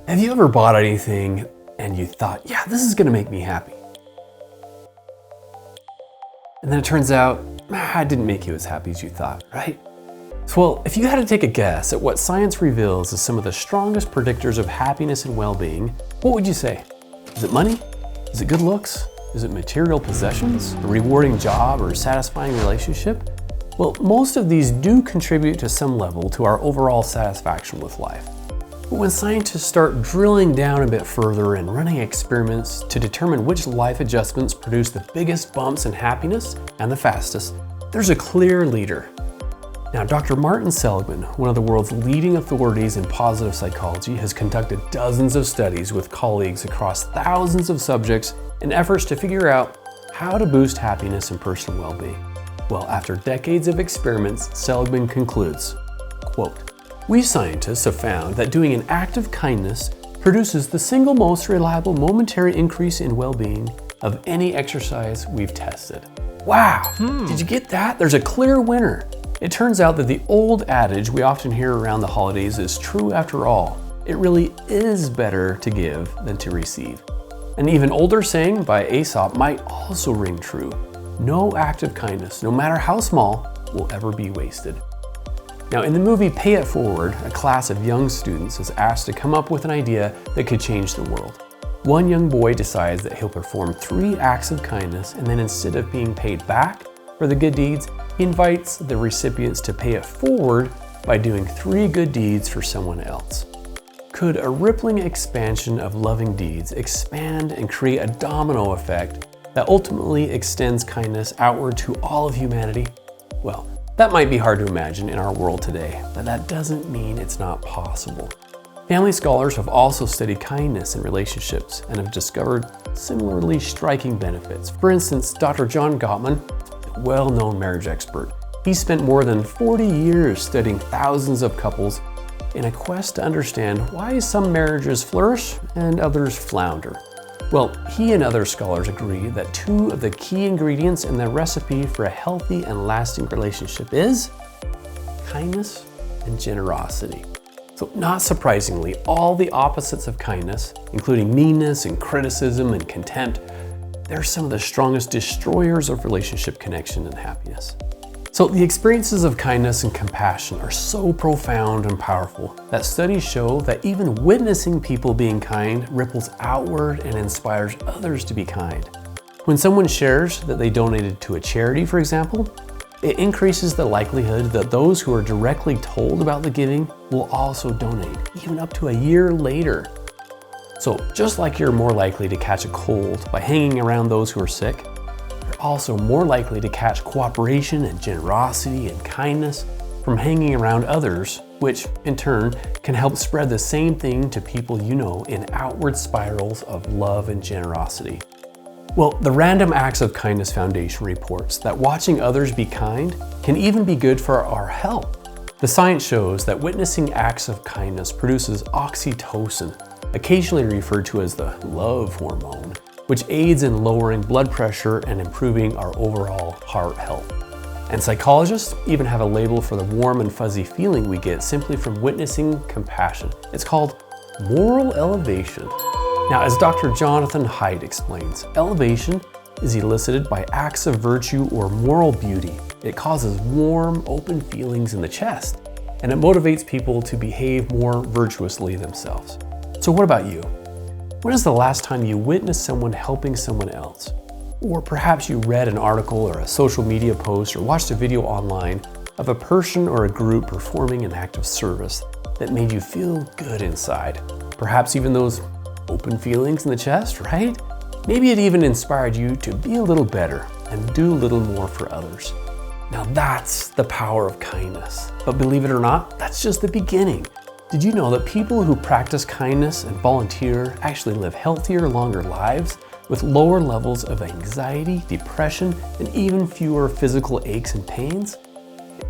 Have you ever bought anything and you thought, yeah, this is gonna make me happy? And then it turns out, it didn't make you as happy as you thought, right? So, well, if you had to take a guess at what science reveals as some of the strongest predictors of happiness and well-being, what would you say? Is it money? Is it good looks? Is it material possessions? A rewarding job or a satisfying relationship? Well, most of these do contribute to some level to our overall satisfaction with life. But when scientists start drilling down a bit further and running experiments to determine which life adjustments produce the biggest bumps in happiness and the fastest, there's a clear leader. Now, Dr. Martin Seligman, one of the world's leading authorities in positive psychology, has conducted dozens of studies with colleagues across thousands of subjects in efforts to figure out how to boost happiness and personal well-being. Well, after decades of experiments, Seligman concludes, quote, "We scientists have found that doing an act of kindness produces the single most reliable momentary increase in well-being of any exercise we've tested." Wow, Did you get that? There's a clear winner. It turns out that the old adage we often hear around the holidays is true after all. It really is better to give than to receive. An even older saying by Aesop might also ring true. No act of kindness, no matter how small, will ever be wasted. Now, in the movie Pay It Forward, a class of young students is asked to come up with an idea that could change the world. One young boy decides that he'll perform 3 acts of kindness, and then instead of being paid back for the good deeds, he invites the recipients to pay it forward by doing 3 good deeds for someone else. Could a rippling expansion of loving deeds expand and create a domino effect that ultimately extends kindness outward to all of humanity? Well, that might be hard to imagine in our world today, but that doesn't mean it's not possible. Family scholars have also studied kindness in relationships and have discovered similarly striking benefits. For instance, Dr. John Gottman, a well-known marriage expert, he spent more than 40 years studying thousands of couples in a quest to understand why some marriages flourish and others flounder. Well, he and other scholars agree that 2 of the key ingredients in the recipe for a healthy and lasting relationship is kindness and generosity. So not surprisingly, all the opposites of kindness, including meanness and criticism and contempt, they're some of the strongest destroyers of relationship connection and happiness. So the experiences of kindness and compassion are so profound and powerful that studies show that even witnessing people being kind ripples outward and inspires others to be kind. When someone shares that they donated to a charity, for example, it increases the likelihood that those who are directly told about the giving will also donate, even up to a year later. So just like you're more likely to catch a cold by hanging around those who are sick, you're also more likely to catch cooperation and generosity and kindness from hanging around others, which in turn can help spread the same thing to people you know in outward spirals of love and generosity. Well, the Random Acts of Kindness Foundation reports that watching others be kind can even be good for our health. The science shows that witnessing acts of kindness produces oxytocin, occasionally referred to as the love hormone, which aids in lowering blood pressure and improving our overall heart health. And psychologists even have a label for the warm and fuzzy feeling we get simply from witnessing compassion. It's called moral elevation. Now, as Dr. Jonathan Haidt explains, elevation is elicited by acts of virtue or moral beauty. It causes warm, open feelings in the chest, and it motivates people to behave more virtuously themselves. So what about you? When is the last time you witnessed someone helping someone else? Or perhaps you read an article or a social media post or watched a video online of a person or a group performing an act of service that made you feel good inside. Perhaps even those open feelings in the chest, right? Maybe it even inspired you to be a little better and do a little more for others. Now that's the power of kindness. But believe it or not, that's just the beginning. Did you know that people who practice kindness and volunteer actually live healthier, longer lives with lower levels of anxiety, depression, and even fewer physical aches and pains?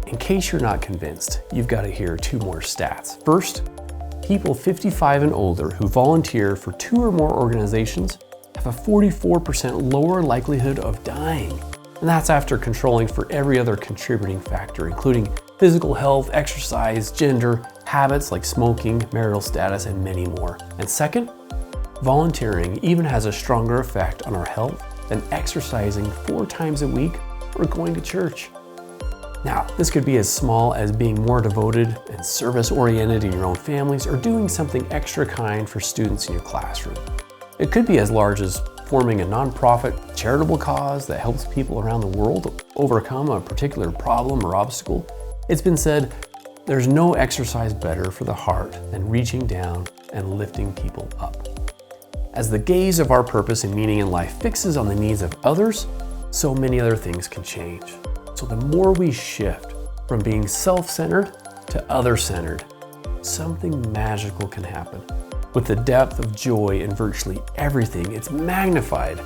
In case you're not convinced, you've got to hear 2 more stats. First, people 55 and older who volunteer for 2 or more organizations have a 44% lower likelihood of dying. And that's after controlling for every other contributing factor, including physical health, exercise, gender, habits like smoking, marital status, and many more. And second, volunteering even has a stronger effect on our health than exercising 4 times a week or going to church. Now, this could be as small as being more devoted and service-oriented in your own families or doing something extra kind for students in your classroom. It could be as large as forming a nonprofit charitable cause that helps people around the world overcome a particular problem or obstacle. It's been said, there's no exercise better for the heart than reaching down and lifting people up. As the gaze of our purpose and meaning in life fixes on the needs of others, so many other things can change. So the more we shift from being self-centered to other-centered, something magical can happen. With the depth of joy in virtually everything, it's magnified.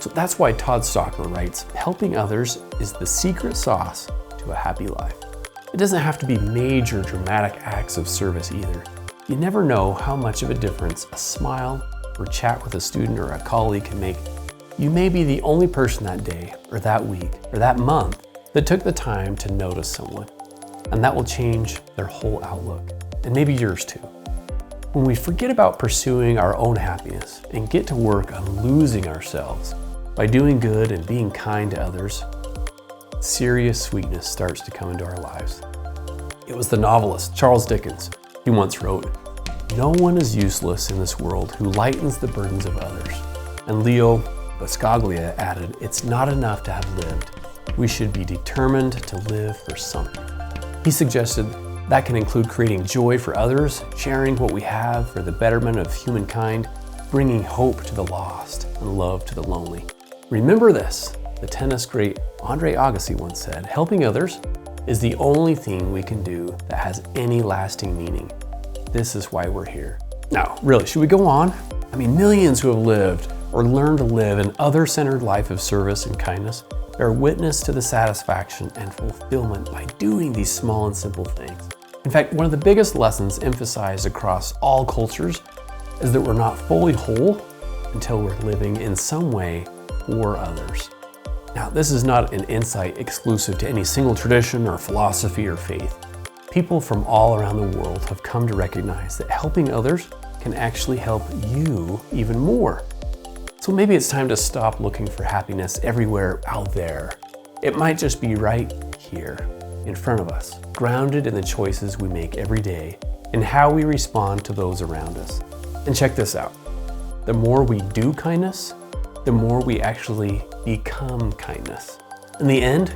So that's why Todd Stocker writes, helping others is the secret sauce to a happy life. It doesn't have to be major dramatic acts of service either. You never know how much of a difference a smile or chat with a student or a colleague can make. You may be the only person that day or that week or that month that took the time to notice someone, and that will change their whole outlook, and maybe yours too. When we forget about pursuing our own happiness and get to work on losing ourselves by doing good and being kind to others, serious sweetness starts to come into our lives. It was the novelist Charles Dickens who once wrote, "No one is useless in this world who lightens the burdens of others." And Leo Buscaglia added, "It's not enough to have lived. We should be determined to live for something." He suggested that can include creating joy for others, sharing what we have for the betterment of humankind, bringing hope to the lost and love to the lonely. Remember this, the tennis great Andre Agassi once said, helping others is the only thing we can do that has any lasting meaning. This is why we're here. Now, really, should we go on? I mean, millions who have lived or learned to live an other-centered life of service and kindness bear witness to the satisfaction and fulfillment by doing these small and simple things. In fact, one of the biggest lessons emphasized across all cultures is that we're not fully whole until we're living in some way for others. Now, this is not an insight exclusive to any single tradition or philosophy or faith. People from all around the world have come to recognize that helping others can actually help you even more. So maybe it's time to stop looking for happiness everywhere out there. It might just be right here, in front of us, grounded in the choices we make every day and how we respond to those around us. And check this out. The more we do kindness, the more we actually become kindness. In the end,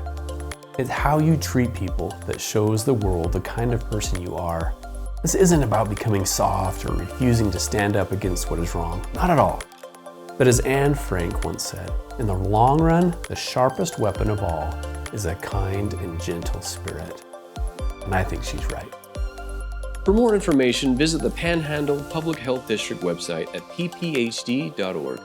it's how you treat people that shows the world the kind of person you are. This isn't about becoming soft or refusing to stand up against what is wrong. Not at all. But as Anne Frank once said, in the long run, the sharpest weapon of all is a kind and gentle spirit. And I think she's right. For more information, visit the Panhandle Public Health District website at pphd.org.